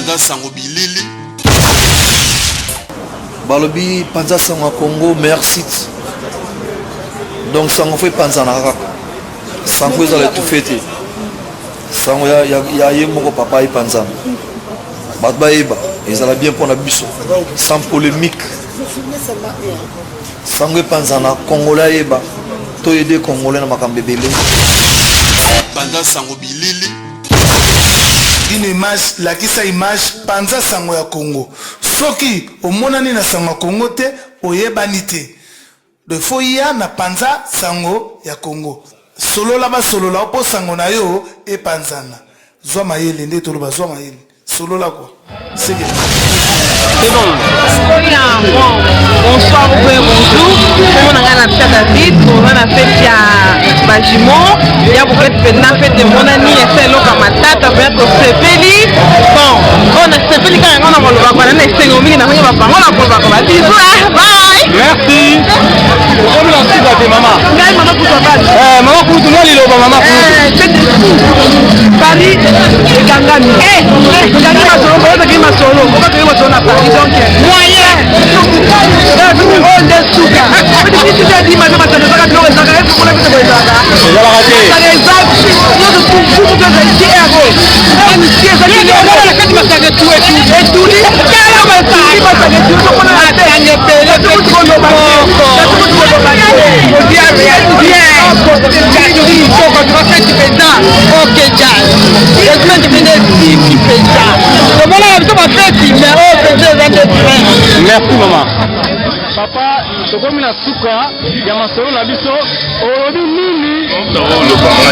Panza sango bilili. Balobi Panza sango Congo meilleur site. Donc sango fait Panza na raka. Sango za tout fêter. Sango ya yemoko papa Panza. Batba eba, ils allaient bien pour la biso. Sans polémique. Sango Panza na Congolais eba. To aider Congolais na makambe belé. Panza sango bilili. Une image, la kisa image Panza sango ya Congo. Soki omonani na sango Congo te oyebani te. De foya na Panza sango ya Congo. Solola ba solola opo sango na yo e Panzana. Zwa mayele nde toloba zwa mayele. Solola quoi. C'est bien. C'est bon. Bonsoir, bonjour. On a David, on a fait Bajimon. Il y a beaucoup de fête de mon ami et c'est l'eau comme ma tata, peut-être Sepeli. Bon, on a Sepeli quand on a le bac, on a essayé au milieu, on a fait on a pour le bac, on a dit bye. Merci. Comme la suite à tes mamans. Maman pour toi, maman pour tout le monde, il est au maman. Paris, Gangami. Gangami ma solo, Gangami ma solo. Gangami ma solo na Paris donc moyen. On des souka. Mais si tu as dit ma maman ça ne va pas nous regarder pour la petite boîte là. C'est la raté. Par exemple, nous de tout de ici et à gauche. On ici ça dit on va la carte ma ça tout et tout dit. Quelle va ça? Il va ça tout on a raté un épée. Tout le monde va on dit à rien. Il faut qu'on fasse du pétard. OK, jazz. Les gens qui viennent qui fait ça. Comment on va faire mais merci maman. Papa, tokomi na suka ya masolo na biso olobi nini?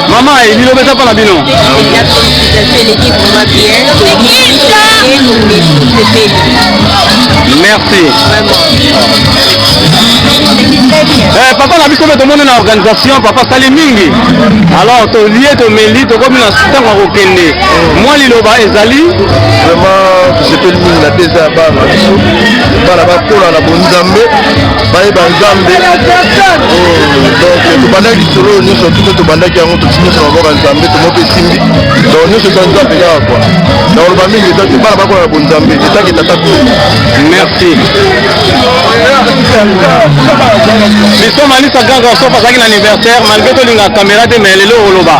Maman, il lo beta pa na bino. Merci. Papa na biso to mona na organisation papa sali mingi. Alors to lié to meli to komi na suka ko kende. Moi liloba ezali vraiment je peux le la déjà ba na biso. Ba la ba kola na bonzambe. Baye banzambe donc tobanda lisolo nyonso tuto tobandaki yango totinyoso maboko ya nzambe tomope esimbi donc nyonso eza nzambe kaka kwa na oloba mingi eza te bana bakola na bonzambe etaki tata to merci biso malisa kaka sof azalaki na anniversaire malgré tolinga caméra te mais lelo oloba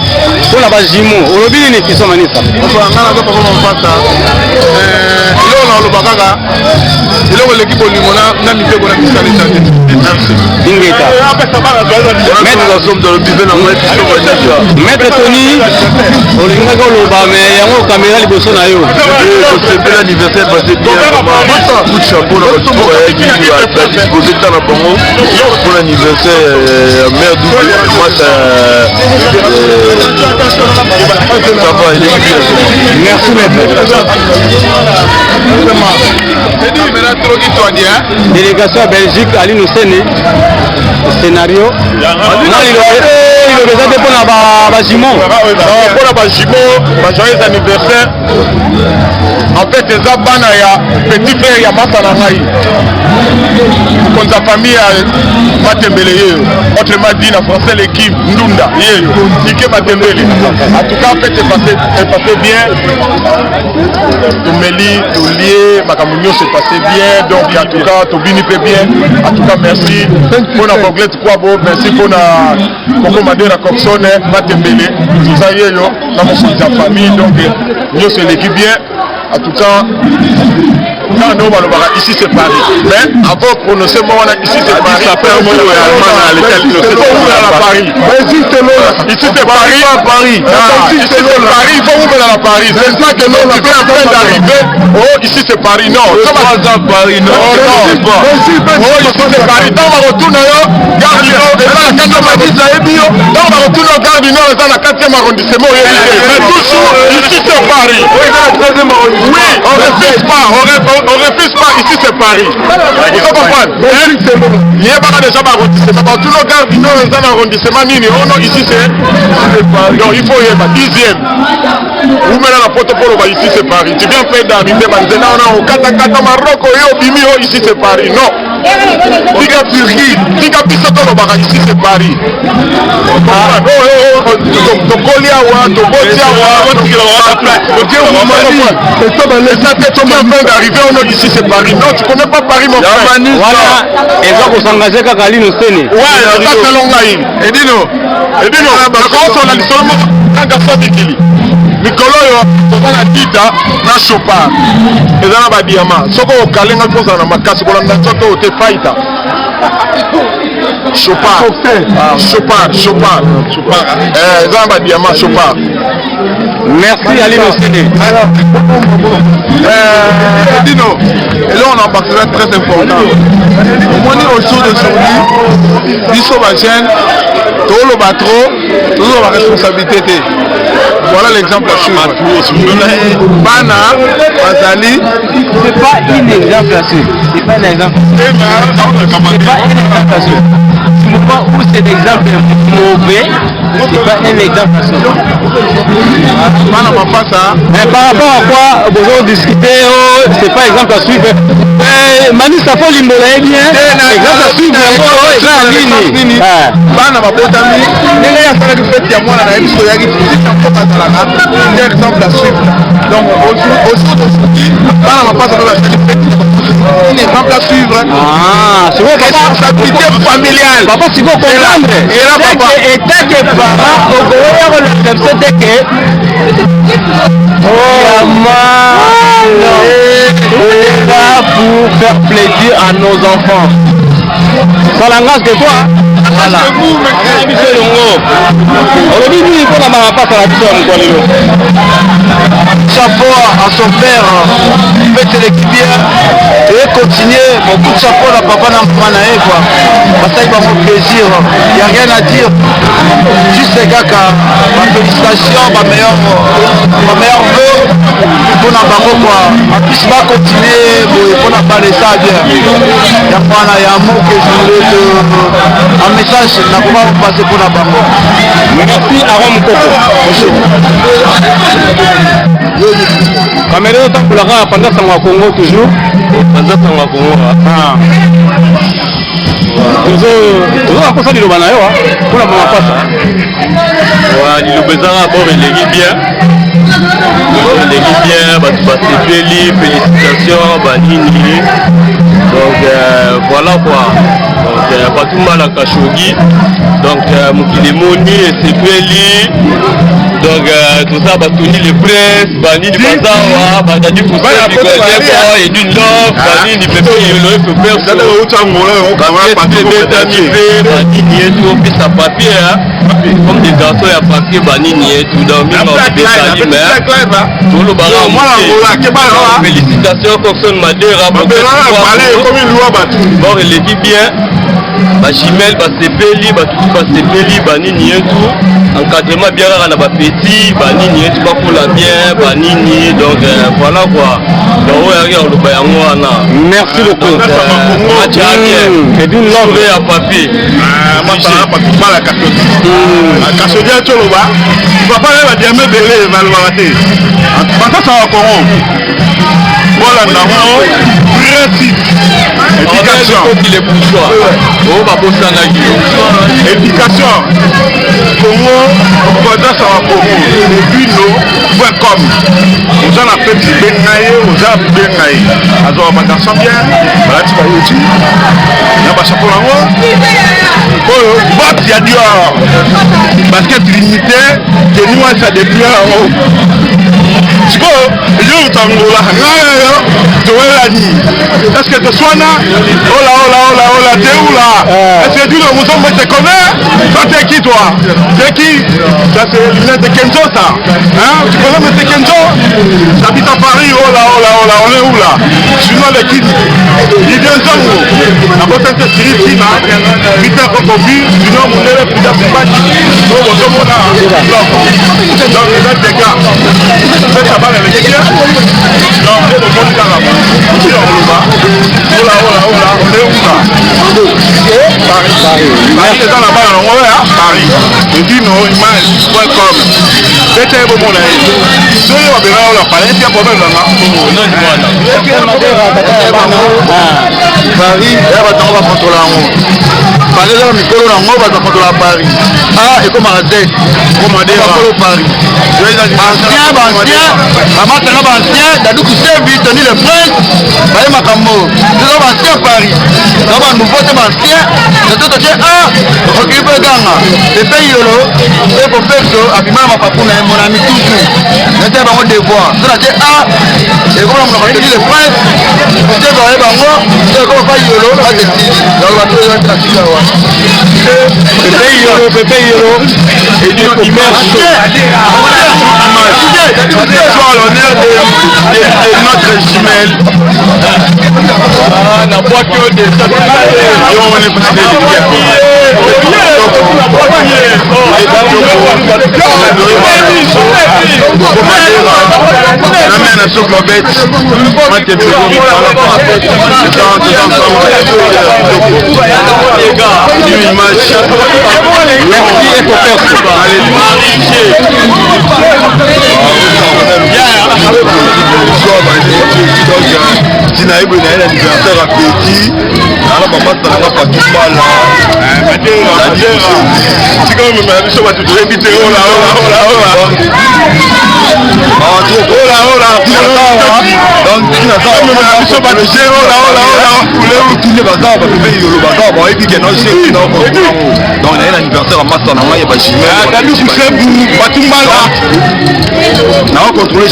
mpona bajimo olobi nini biso manisa nga naza papa mafata eloko na oloba kaka eloko eleki bolingo na mibeko na misala eza te Ingeta. Maître Tony, olinga ko loba mais yango caméra liboso na yo. C'est l'anniversaire passé bien. Coup de chapeau là pour disposer de la bongo pour l'anniversaire mère double. Moi ça va, il est bien. Merci maître. Délégation à Belgique, Ali Noussene. Scénario. Moi, il est déjà pour la Bajimon. Pour la Bajimon, joyeux anniversaire. En fait, les abana ya petit frère ya Masanangai. Quand sa famille a Matembele, autrement dit en français l'équipe Ndunda. Nike Matembele. En tout cas, en fait, c'est passé bien. Tomeli, Tolier, Makamunyo s'est passé bien. Donc, en tout cas, Tobini fait bien. En tout cas, merci. Pour la Boglette Kwabo, merci pour la Kokomadera Coxone, Matembele. Tout ça y est, dans ma famille. Donc, nous, c'est l'équipe bien. En tout cas, ici c'est Paris. Mais avant de prononcer moi ici c'est Paris. Ça fait un mot allemand à lequel il sait à Paris. Ici c'est Paris. Ici c'est Paris. Ici c'est Paris. Il faut vous mettre à Paris. C'est ça que nous on est en train d'arriver. Oh ici c'est Paris. Non. Paris. Non. Oh ici c'est Paris. Dans ma retour Gare du Nord. Et là la 4e arrondissement. Dans ma retour Gare du Nord. Dans la 4e arrondissement. Mais toujours ici c'est Paris. Oui. On refuse pas. On refuse pas, ici c'est Paris. Il faut comprendre. Il n'y a pas déjà d'arrondissement. Dans tous nos gares du Nord, il y a un arrondissement. Non, ici c'est Paris. Donc il faut y aller. 10e. Vous mettez la photo pour le ici c'est Paris. Tu viens faire d'arriver. On a au Kata Maroc, ici c'est Paris. Non. tika Turquie, tika biso tolobaka ici c'est Paris. Tokoli awa, toboti awa, d'arriver au nord ici c'est Paris. Non, tu connais pas Paris mon frère. Voilà, et donc on s'engage qu'à Kalino Sene. Ouais, ça c'est Longaï. Edino, on a dit seulement un garçon Mikili. Mikolo yo, on a dit na Chopard. Et là ba diamant. Soko okalenga koza na makasi ko landa nzoto o te fighter. Chopard. Chopard. Là ba diamant Chopard. Merci Alino Sene. Dino, et là on a un partenaire très important. Au moins au jour d'aujourd'hui, Bisso Bachen, tout le batro, toujours la responsabilité. Voilà l'exemple à suivre. Bana, Bazali. C'est pas un exemple à suivre. C'est pas un exemple. C'est pas un exemple à suivre. Du moment où c'est un exemple mauvais, c'est pas un exemple à suivre. Mais par rapport à quoi vous discutez, c'est pas exemple à suivre. Manu Safo Limbolé bien, exemple à suivre, Bana Babotami, il y a un fait de moi dans la émission, il y a un exemple à suivre. Donc, au jour d'aujourd'hui, Bana Babotami, un exemple à suivre. Ah, c'est vrai, responsabilité familiale. Papa, tu veux comprendre. Et là, papa. Et tant que papa, au gouvernement, le c'est que. Oh, maman, on est là pour faire plaisir à nos enfants. Ça l'engage que toi. Voilà. Chapeau à son père, faites l'équipe bien et continuer. Mon coup de chapeau à papa Nampanae quoi. Parce que ça va faire plaisir. Il n'y a rien à dire. Juste les gars, ma félicitation, ma meilleure vœu pour Nambako quoi. En plus, va continuer pour n'a pas les ça bien. Il y a un mot que je voulais un message n'a pas passé pour la banque. Merci à Rome Coco. Caméra autant pour la rare pendant ça au Congo toujours. Pendant ça au Congo. Toujours à cause du Lobanayo pour la maman passe. Ouais, du Lobezara bon il est bien. Il est bien, félicitations, Banini. Donc voilà quoi. Donc pas tout mal à Khashoggi. Donc Moukilemoni et Sepeli. Donc tout ça, Batoni les presses, Banini Bazawa, Badadi Foussé, et du Nord, Banini Pépé, le FPR, Banini et tout, puis ça papier, comme des garçons à papier, Banini et tout, dans le tout le ballon. Félicitations, Coxon Madera, bon, il est bien. Bachimel, Basepeli, Batutu Basepeli, Banini et tout. Encadrement bien rare à la petit, Banini et tout, pour la bien, Banini, donc voilà quoi. Merci beaucoup. Et d'une langue à papier. Voilà, éducation. Éducation. Congo, Congo.com. Aux gens appellent du Bengaï, aux gens Bengaï. Alors, ma garçon bien, voilà, tu vas y aller. Il y a pas ça pour moi. Oh, box, il y a du or. Basket limité, que nous, ça depuis en haut. Tu vois, je t'en est-ce que tu sois là? Oh là, t'es où là? Est-ce que tu te connais? Toi, t'es qui toi? C'est qui? Ça, c'est l'unité de Kenzo, ça. Hein? Tu connais M. Kenzo? J'habite à Paris, oh là, on est où là? Je suis dans l'équipe. Il vient Zongo. La botte est ici, là. Vite, quand on vit, du nom, on est là, plus d'affaires. Oh, on est là. Donc, les autres, les gars. Ça va, les gars? Non, on est au bon carrément. On est où là? Paris eza na bana nango ya Paris edino image.com tete bomona ye soki babenga oyo na Paris tia problème nanga Paris ya bato yango bakontrola yango Paris eza na mikolo nango bato bakontrola Paris ekomaka te bakolo Paris bamatanga baancien daduku sevi toni le prince baye makambo eza baancien Paris eza banouveau te baancien eto toke okili mpe ganga epe yolo epo perso abima na mapapu na ye mona mitutu nete bango devoir so nate ekoma monoko toni le prince te baye bango ekoma pa yolo batesili donc bato oyo na sika wa pepe yolo edino image soit l'honneur de notre jumelle. La boîte de tina yebo na ye na anniversaire apeti ala bamasa nanga patumbala sika omemela biso bato toyebi te biso bato tine baza bapepe yolo baza bayebi ke nojeki donc na ye na anniversaire amasa nanga ye batumbala naokontrole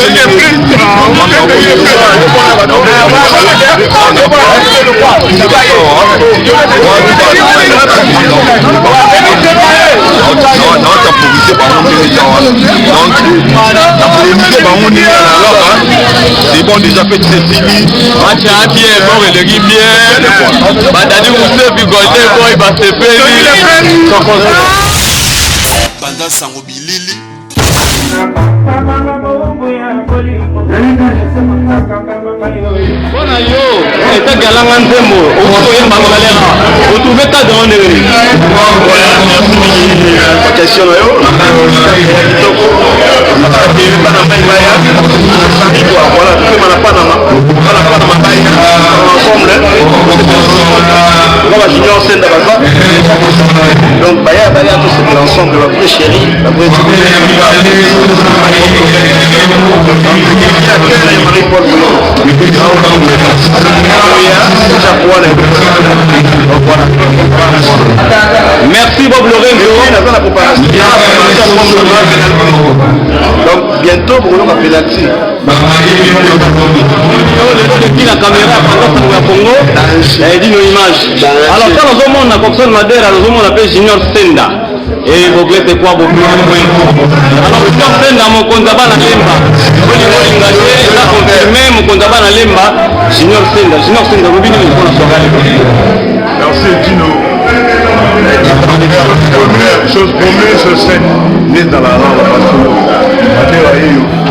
c'est bon déjà fait Cécilie match à bien bon et le bien badani Moussa Bigolde boy basepeli banda sango bilili Bona yo, eta galanga nzembo, okoyemba malera. Otrouve ta dans le question yo. Voilà, tout le Panama. Junior Senda Baza. Donc Baya tous l'ensemble de la vraie chérie, la vraie Marie-Paul merci Bob Lorenzo. Donc bientôt pour nous appeler là-dessus. La caméra pendant Congo, elle dit nos images. Alors quand nous avons la Coxon Madera, nous avons appelé Junior Senda. Et vous voulez quoi vous alors Junior Senda mon condaba na lemba. Vous voulez engager, ça confirmé mon condaba na lemba. Junior Senda vous venez pour la soirée. Merci Dino. Chose première, ce scène née dans la langue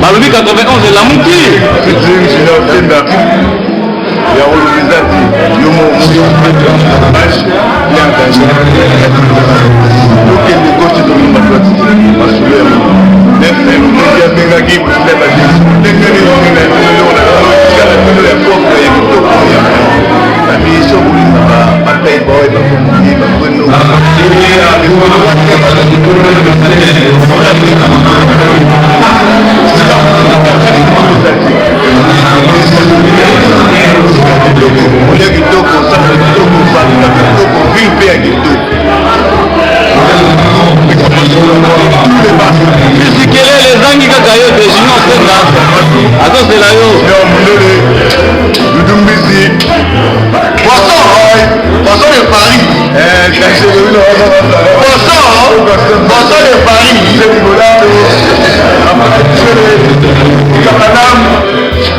Balobi 91 la Mouki. C'est Junior Senda. Il y a Olubizati, Yomo, Mouki, bien engagé. Donc il négocie dans le monde parce que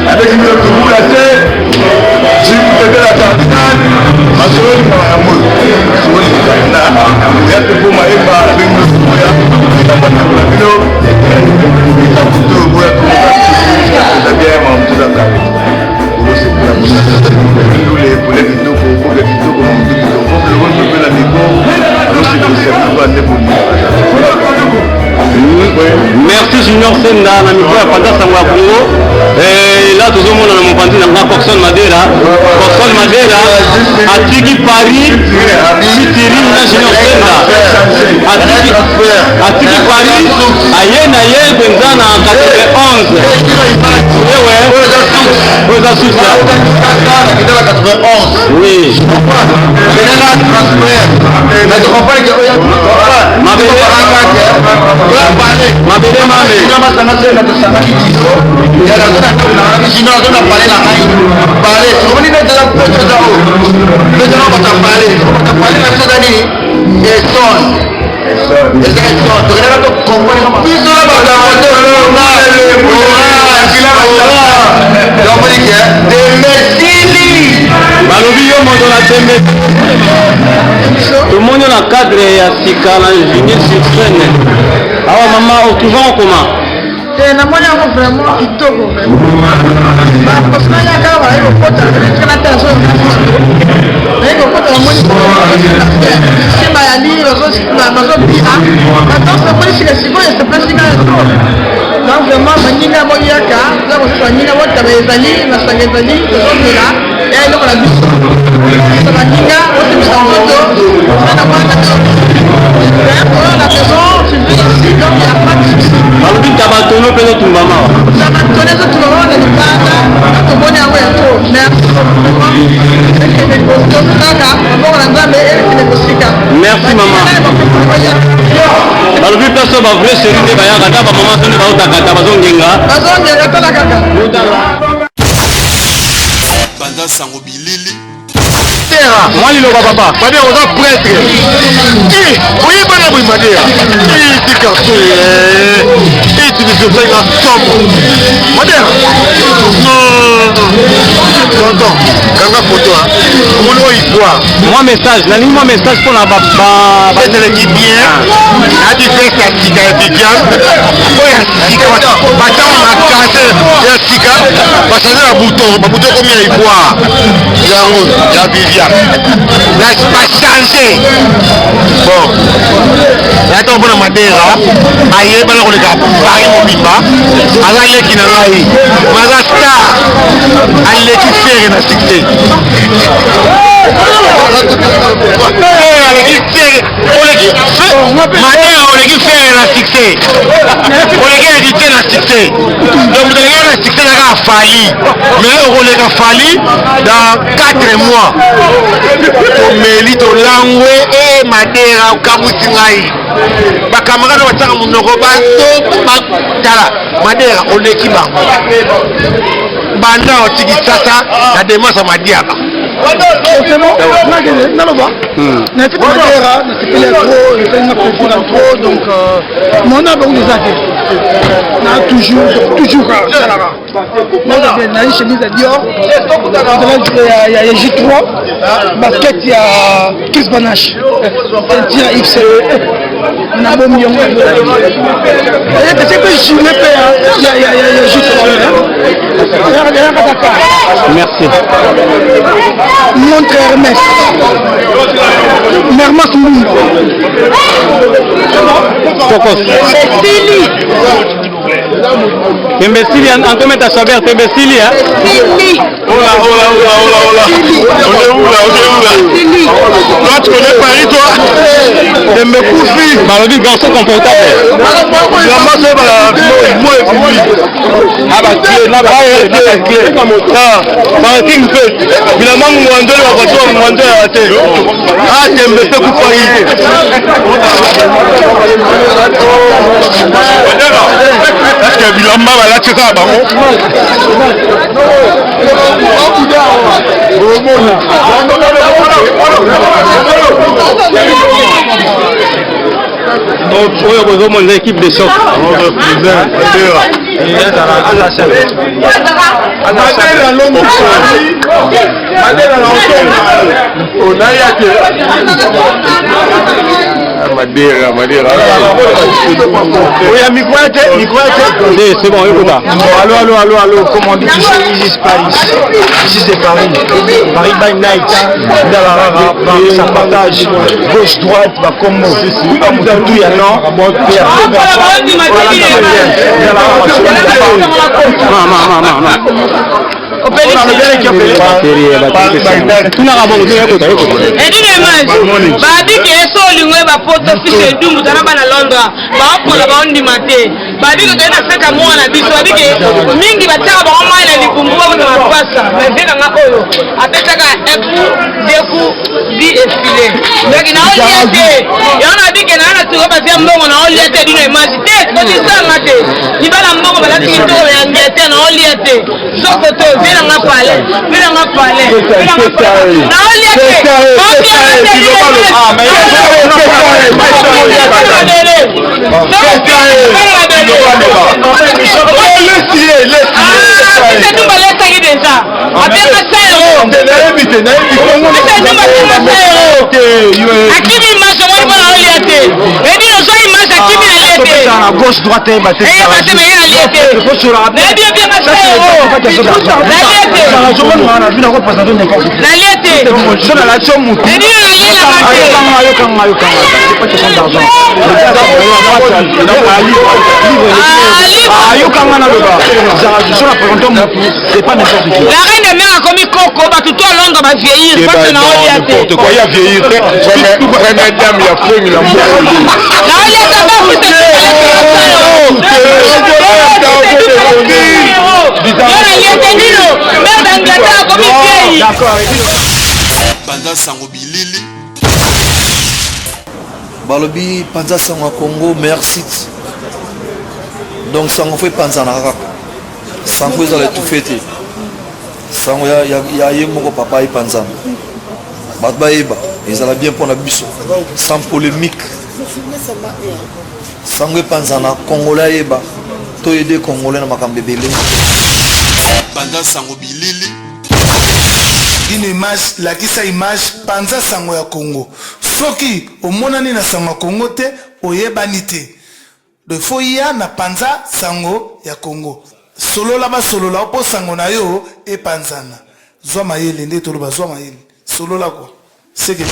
avec une autre boule à terre, j'ai fait la capitale, ma soeur m'a amour. Il y a des beaux maïs, avec une autre boule, il y a pas de boulot, il y a beaucoup de boulot, il y a bien un peu de travail. Pour les vidéos, pour les vidéos, pour les vidéos, pour les vidéos, Senda na micro ya Panza Sango ya Congo. Et là tout le monde na mopanzi na Coxon Madera. Coxon Madera atiki Paris Mitiri na Junior Senda. Atiki Paris ayena ye benza na 91. Oui. Tout le monde a un cadre à Sika, Junior sur scène. Alors maman, tu vas en comment? Na mwana yango vraiment kitoko parce que ya kala ba ko kota kana tazo na ko kota na mwana sima ya li bazo bina maintenant ça mwana sika siko ya place sika donc vraiment maninga moyaka la ko sa ninga wota ba ezali na sangezali to zomela ya ilo la biso ça maninga wota bisa ngoto na mwana la maison tu vis ici donc il y a pas de souci. Balubi tabatono pele tumbama. Tabatono zo tumbama na libanda to boni yango ya to. Merci maman. Balubi peso ba vrai série de baya kata ba maman tone ba utakata bazongenga. Bazongenga tola kaka. Panza Sango Bilili. Moi il va papa, Madea on a prêtre. Oui, bana boy Madea. Tu carton tu me fais faire un sombre. Madea. Non. Kanga photo hein. Mon il voit. Moi message, la ligne moi message pour la papa. C'est le qui bien. A dit fait ça Sika bien. Ouais, Sika va ta cassé. Ya Sika va changer la bouton combien il voit. Ya Vivian. Là, je pas changé. Bon. Là, tu as Madera. Aïe, ben on est là. Paris, mon pipa. Alors, il est qui n'a pas eu. Mazasta. Elle est qui fait un succès. Madera, on est qui fait un succès. On est qui fait un succès. Donc, vous avez un succès qui a failli. Mais on a failli dans 4 mois. Tomeli to langwe Madera ukabusi ngai bakamara bataka munoko bato batala Madera oleki bango banda otiki sasa na demasa madiaka c'est bon naloba na fait Madera na fait les trop il fait une préférence trop donc mon abon des affaires na toujours salara moi j'ai une chemise à Dior il y a J3 basket il y a Chris Banache un tir X on a beau million c'est que je me paie il y a J3 merci montre Hermès Mermas Moundo Kokos Stili Tembesili en commet à saber Tembesili hein. Stili Oula. Toi tu connais Paris toi. T'aimes me coucher. Balobi garçon confortable. Vraiment c'est moi ah bah clé là clé comme ça. Par king fait. Finalement moi ndole wa voiture moi ndole à terre. Ah t'aimes me faire couper. Est-ce que Bilamba va là checker ba mo? Donc, on l'équipe de choc. Madera. Oui, micro. C'est bon, écoute. Allô, comme on dit ici, Paris. Ici, c'est Paris. Paris by night. Ça partage. Gauche, droite, va comme tout, il y a non. babiki eso olingwe bapoto fise dumbu tana bana Londres baopola baondima te babiki toyena feta mwana biso babiki mingi bataka bango mai na likumbu babota mapasa mevekanga oyo apesaka eku deku bi efile donc naolia te yango babiki naana tiko basia mbongo naolia te dino image te kotisanga te libala mbongo balaki kitoko yangia te naolia te sokoto venanga pale naolia gauche droite la reine de mère a commis coco, bah tout à Londres va vieillir, parce que n'importe quoi, il y a vieillir, première dame, il y a feu, il a Panza sango bilili. Balobi Panza sango Congo merci. Donc sango fait Panza na rap. Sango ezala tout fêter. Sango ya yemoko papa et Panza. Batba eba, ezala bien pour la biso. Sans polémique. Sango Panza na Congolais eba. To aider Congolais na makambe belé. Panza sango bilili. Une image, la kisa image, Panza sango ya Congo. Soki, omonani na sango ya Congo te, oyebani te. De foya na Panza sango ya Congo. Solo la ba solo la opo sango na yo e panzana. Zwa mayele nde toloba zwa mayele. Solo la quoi. C'est que